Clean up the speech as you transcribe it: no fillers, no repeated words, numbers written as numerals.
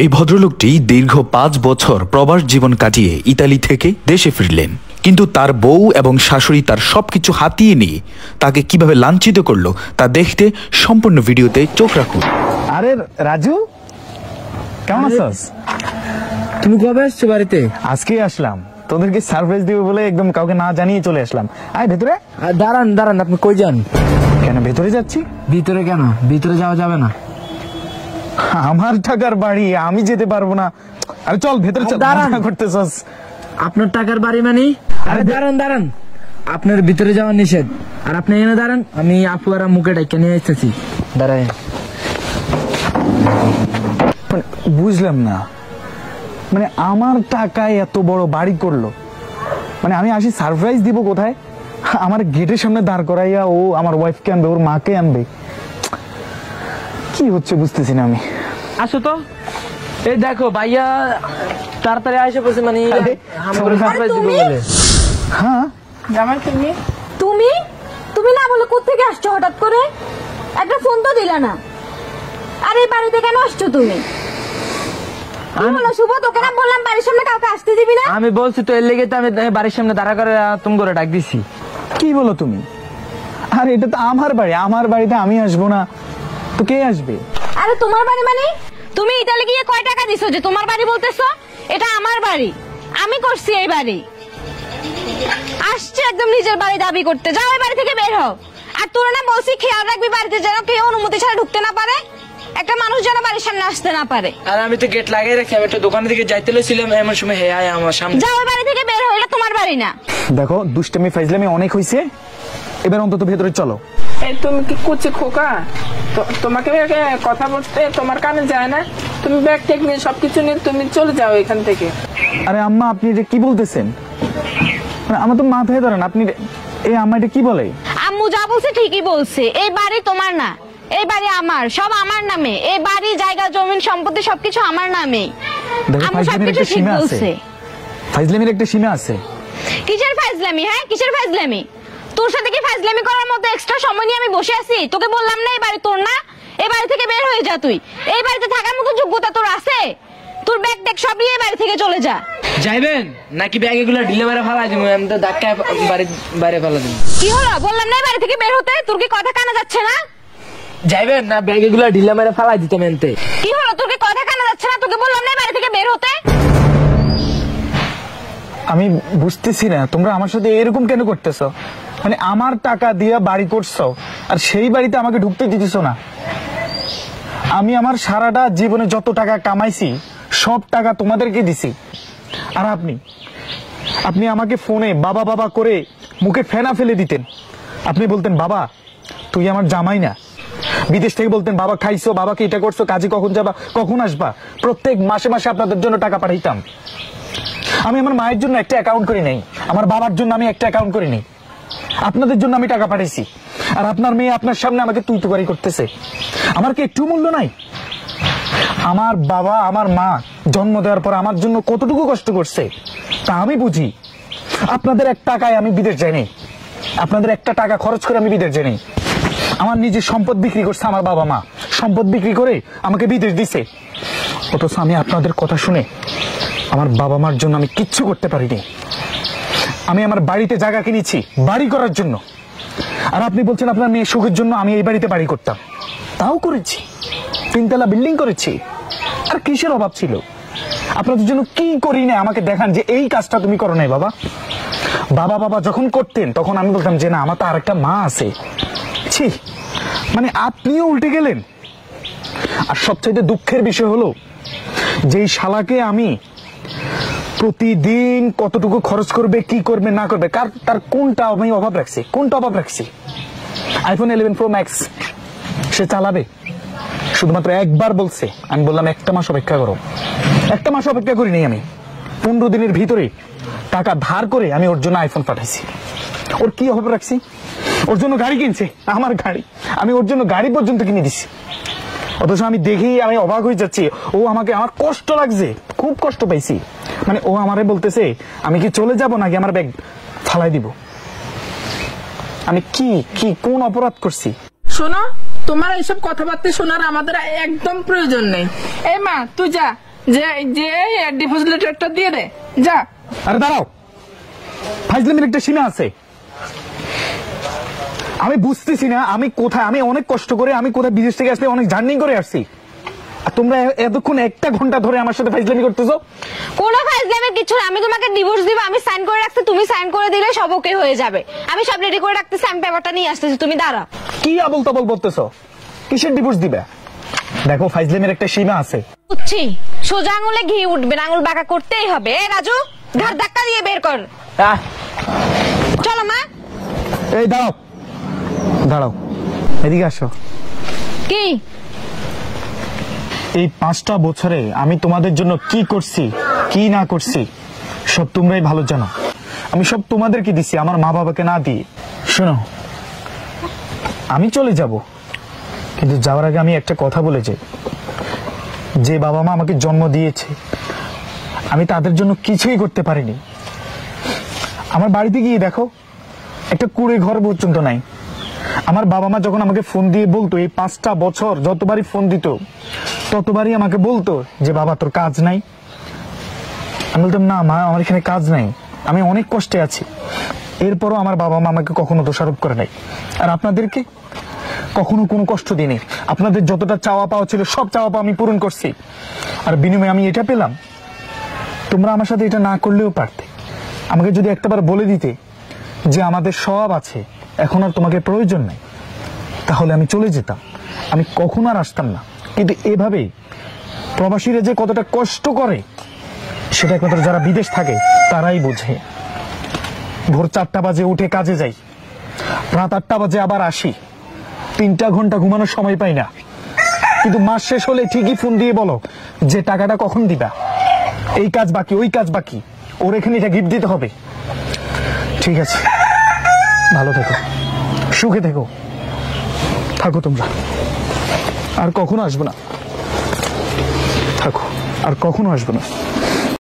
এই ভদ্রলোকটি দীর্ঘ ৫ বছর প্রবাস জীবন কাটিয়ে ইতালি থেকে দেশে ফিরলেন, কিন্তু তার বউ এবং শাশুড়ি তার সবকিছু হাতিয়ে নিয়ে তাকে কিভাবে লাঞ্ছিত করলো তা দেখতে সম্পূর্ণ ভিডিওতে চোখ রাখুন। আরে রাজু, কেমন আছিস? তুমি কবে আসছো বাড়িতে? আজকেই আসলাম, তোদেরকে সারপ্রাইজ দিব বলে একদম কাউকে না জানিয়ে চলে আসলাম। আয় ভেতরে। দাঁড়ান দাঁড়ান, আপনি কই যান? কেন ভেতরে যাচ্ছি? ভিতরে কেন? ভিতরে যাওয়া যাবে না। আমার টাকার বাড়ি, আমি যেতে পারবো না। আরে চল ভেতরে চল। দাঁড়ান। করতেছস? আপনার টাকার বাড়ি মানে? আরে দাঁড়ান দাঁড়ান, আপনার ভিতরে যাওয়া নিষেধ। আর আপনি এনে দাঁড়ান, আমি আপু আর মুখে ডাইকা নিয়ে আসতেছি। দাঁড়ায়। বুঝলাম না, মানে আমার টাকায় এত বড় বাড়ি করলো, মানে আমি আসি সারপ্রাইজ দিব কোথায়? আমার গেটের সামনে দাঁড় করাইয়া ও আমার ওয়াইফকে আনবে, ওর মাকে আনবে। কি হচ্ছে বুঝতেছি না আমি। আসো তো, এই দেখো ভাইয়া তাড়াতাড়ি আইসা পড়ছে, মানে আমাকে সারপ্রাইজ দিব বলে। হ্যাঁ জামাই, তুমি তুমি না বলে কোত্থেকে আসছো হঠাৎ করে? একটা ফোন তো দিলা না। আরে বাড়িতে কেন আসছো তুমি? কি হলো শুভ? তোকে না বললাম বাড়ির সামনে কাউকে আসতে দিবি না। আমি বলছি তো, এর লেগে তো আমি বাড়ির সামনে দাঁড়া করে তুমি করে ডাক দিছি। কি বলো তুমি? আরে এটা তো আমার বাড়ি, আমার বাড়িতে আমি আসবো না তো কে আসবে? আরে তোমার বাড়ি মানে? তুমি ইতালি গিয়ে কয় টাকা দিছো যে তোমার বাড়ি বলতেছো? এটা আমার বাড়ি, আমি করছি এই বাড়ি। আসছে একদম নিজের বাড়ি দাবি করতে। যাও এই বাড়ি থেকে বের হও। আর তোর না বলছি খেয়াল রাখবি বাড়িতে যেন কেউ অনুমতি ছাড়া ঢুকতে না পারে, একটা মানুষ যেন বাড়ির সামনে আসতে না পারে। আর আমি তো গেট লাগিয়ে রাখি, আমি একটা দোকানের দিকে যাইতে লইছিলাম, এমন সময় হে আয় আমার সামনে। যাও এই বাড়ি থেকে বের হও, এটা তোমার বাড়ি না। দেখো দুষ্টামি ফাইজলামি অনেক হইছে, এবার অন্তত ভেতরে চলো। এই তুমি কি কুচি খোকা? তোমাকে কথা বলতে তোমার কানে যায় না? তুমি ব্যাগ টেক নিয়ে সবকিছু নিয়ে তুমি চলে যাও এখান থেকে। আরে আম্মা, আপনি এটা কি বলতেছেন? মানে আমার তো মাথায় ধরেন, আপনি এই আম্মা এটা কি বলে? আম্মু যা বলছে ঠিকই বলছে। এই বাড়ি তোমার না, এই বাড়ি আমার, সব আমার নামে। এই বাড়ি, জায়গা, জমি, সম্পত্তি সবকিছু আমার নামে। আম্মু সবকিছু ঠিক বলছে। ফাইজলামির একটা সীমা আছে। কিসের ফাইজলামি? হ্যাঁ কিসের ফাইজলামি? তোর সাথে কি ফাইজলামি করার মতো এক্সট্রা সময় নিয়ে আমি বসে আছি? তোকে বললাম না এই বাড়ি তোর না? এই বাড়ি থেকে বের হয়ে যা তুই। এই বাড়িতে থাকার মতো যোগ্যতা তোর আছে? তোর ব্যাগ ট্যাগ সব নিয়ে বাড়ি থেকে চলে যা। যাইবেন নাকি ব্যাগ এগুলো ঢিলে মেরে ফেলাই দিব? আমি তো ধাক্কা বাইরে ফেলা দিব। কি হলো? বললাম না এই বাড়ি থেকে বের হতে? তোর কি কথা কানে যাচ্ছে না? যাইবেন না ব্যাগ এগুলো ঢিলে মেরে ফেলাই দিতে মেনতে। কি হলো? তোর কি কথা কানে যাচ্ছে না? তোকে বললাম না এই বাড়ি থেকে বের হতে। আমি বুঝতেছি না তোমরা আমার সাথে এরকম কেন করতেছো? মানে আমার টাকা দিয়ে বাড়ি করছো আর সেই বাড়িতে আমাকে ঢুকতে দিতেছো না। আমি আমার সারাটা জীবনে যত টাকা কামাইছি সব টাকা তোমাদেরকে দিছি, আর আপনি আমাকে ফোনে বাবা বাবা করে মুখে ফেনা ফেলে দিতেন। আপনি বলতেন বাবা তুই আমার জামাই না। বিদেশ থেকে বলতেন বাবা খাইছো, বাবাকে এটা করছো, কাজে কখন যাবা, কখন আসবা। প্রত্যেক মাসে মাসে আপনাদের জন্য টাকা পাঠাইতাম। আমি আমার মায়ের জন্য একটা অ্যাকাউন্ট করি নাই, আমার বাবার জন্য আমি একটা অ্যাকাউন্ট করি নাই। আপনাদের জন্য আমি টাকা পাঠাইছি, আর আপনার মেয়ে আপনার সামনে আমাকে তুই তুকারি করতেছে। আমার কি একটু মূল্য নাই? আমার বাবা আমার মা জন্ম দেওয়ার পর আমার জন্য কতটুকু কষ্ট করছে তা আমি বুঝি। আপনাদের এক টাকায় আমি বিদেশ যাইনি, আপনাদের একটা টাকা খরচ করে আমি বিদেশ যাইনি। আমার নিজের সম্পদ বিক্রি করছে আমার বাবা মা, সম্পদ বিক্রি করে আমাকে বিদেশ দিছে। অথচ আমি আপনাদের কথা শুনে আমার বাবা মার জন্য আমি কিচ্ছু করতে পারিনি। আমি আমার বাড়িতে জায়গা কিনেছি বাড়ি করার জন্য, আর আপনি বলছেন আপনার মেয়ে সুখের জন্য আমি এই বাড়িতে বাড়ি করতাম। তাও করেছি, 3 তলা বিল্ডিং করেছি। আর কিসের অভাব ছিল? আপনাদের জন্য কি করি না আমাকে দেখান যে এই কাজটা তুমি করো নাই। বাবা বাবা যখন করতেন তখন আমি বলতাম যে না আমার তো আরেকটা মা আছে। ছি, মানে আপনিও উল্টে গেলেন। আর সবচাইতে দুঃখের বিষয় হলো যেই শালাকে আমি প্রতিদিন কতটুকু খরচ করবে, কি করবে না করবে, তার কোনটা আমি অভাব রাখছি? আইফোন 11 Pro Max সে চালাবে, শুধুমাত্র একবার বলছে। আমি বললাম 1 মাস অপেক্ষা করো। 1 মাস অপেক্ষা করিনি আমি, 15 দিনের ভিতরে টাকা ধার করে আমি ওর জন্য আইফোন পাঠাইছি। ওর কি অভাব রাখছি? ওর জন্য গাড়ি কিনছে, আমার গাড়ি, আমি ওর জন্য গাড়ি পর্যন্ত কিনে দিছি। অথচ আমি দেখি আমি অবাক হয়ে যাচ্ছি। ও আমাকে, আমার কষ্ট লাগছে, খুব কষ্ট পাইছি। মানে ও আমারে বলতেছে আমি কি চলে যাব নাকি আমার ব্যাগ ফালাই দিব। আমি কি কোন অপরাধ করছি? শোনো, তোমার এইসব কথাবার্তা শোনার আমাদের একদম প্রয়োজন নেই। এই মা তুই যা, যে যে ডিপোজিট লেটারটা দিয়ে দে যা। আরে দাঁড়াও, ফাইজলামের একটা সীমা আছে। আমি বুঝতেছি না আমি কোথায়, আমি অনেক কষ্ট করে আমি কোথায় বিদেশ থেকে আসলে অনেক জার্নি করে আসছি, আর তোমরা এতক্ষণ 1 ঘন্টা ধরে আমার সাথে ফাইজলামি করতেছো। কোনো ফাইজলামের কিছু না, আমি তোমাকে ডিভোর্স দিব, আমি সাইন করে রাখছি, তুমি সাইন করে দিলে সব ওকে হয়ে যাবে। আমি সব রেডি করে রাখতেছি, আমি পেপারটা নিয়ে আসতেছি, তুমি দাঁড়াও। কি আবল তাবল বলতেছো? কিসের ডিভোর্স দিবে? দেখো ফাইজলামের একটা সীমা আছে। বুঝছি, সোজা আঙুলে ঘি উঠবে না, আঙুল বাঁকা করতেই হবে। এ রাজু, ঘাড় ধাক্কা দিয়ে বের কর। চলো মা। এই দাঁড়াও দাঁড়াও, এদিকে আসো। কি? এই 5টা বছরে আমি তোমাদের জন্য কি করছি কি না করছি সব তোমরাই ভালো জানো। আমি সব তোমাদেরকে দিছি, আমার মা বাবাকে না দিয়ে। শোনো, আমি চলে যাব, কিন্তু যাওয়ার আগে আমি একটা কথা বলে যাই। যে বাবা মা আমাকে জন্ম দিয়েছে, আমি তাদের জন্য কিছুই করতে পারিনি। আমার বাড়িতে গিয়ে দেখো, একটা কুড়ে ঘর পর্যন্ত নাই। আমার বাবা মা যখন আমাকে ফোন দিয়ে বলতো, এই 5টা বছর যতবারই ফোন দিত ততবারই আমাকে বলতো যে বাবা তোর কাজ নাই। আমি বলতাম না মা, আমার এখানে কাজ নাই, আমি অনেক কষ্টে আছি। এরপরও আমার বাবা মা আমাকে কখনো দোষারোপ করে নাই। আর আপনাদেরকে কখনো কোনো কষ্ট দিইনি। আপনাদের যতটা চাওয়া পাওয়া ছিল সব চাওয়া পাওয়া আমি পূরণ করছি। আর বিনিময়ে আমি এটা পেলাম, তোমরা আমার সাথে এটা না করলেও পারতে। আমাকে যদি একটাবার বলে দিতে যে আমাদের সব আছে, এখন আর তোমাকে প্রয়োজন নাই, তাহলে আমি চলে যেতাম, আমি কখনো আর আসতাম না। কিন্তু এভাবেই প্রবাসীরা যে কতটা কষ্ট করে সেটা একমাত্র যারা বিদেশ থাকে তারাই বোঝে। ভোর 4টা বাজে উঠে কাজে যাই, রাত 8টা বাজে আবার আসি, 3টা ঘন্টা ঘুমানোর সময় পাই না। কিন্তু মাস শেষ হলে ঠিকই ফোন দিয়ে বলো যে টাকাটা কখন দিবা, এই কাজ বাকি ওই কাজ বাকি, ওর এখানে এটা গিফট দিতে হবে। ঠিক আছে, ভালো থেকো, সুখে থেকো, থাকো তোমরা। আর কখনো আসবো না, থাকো, আর কখনো আসবো না।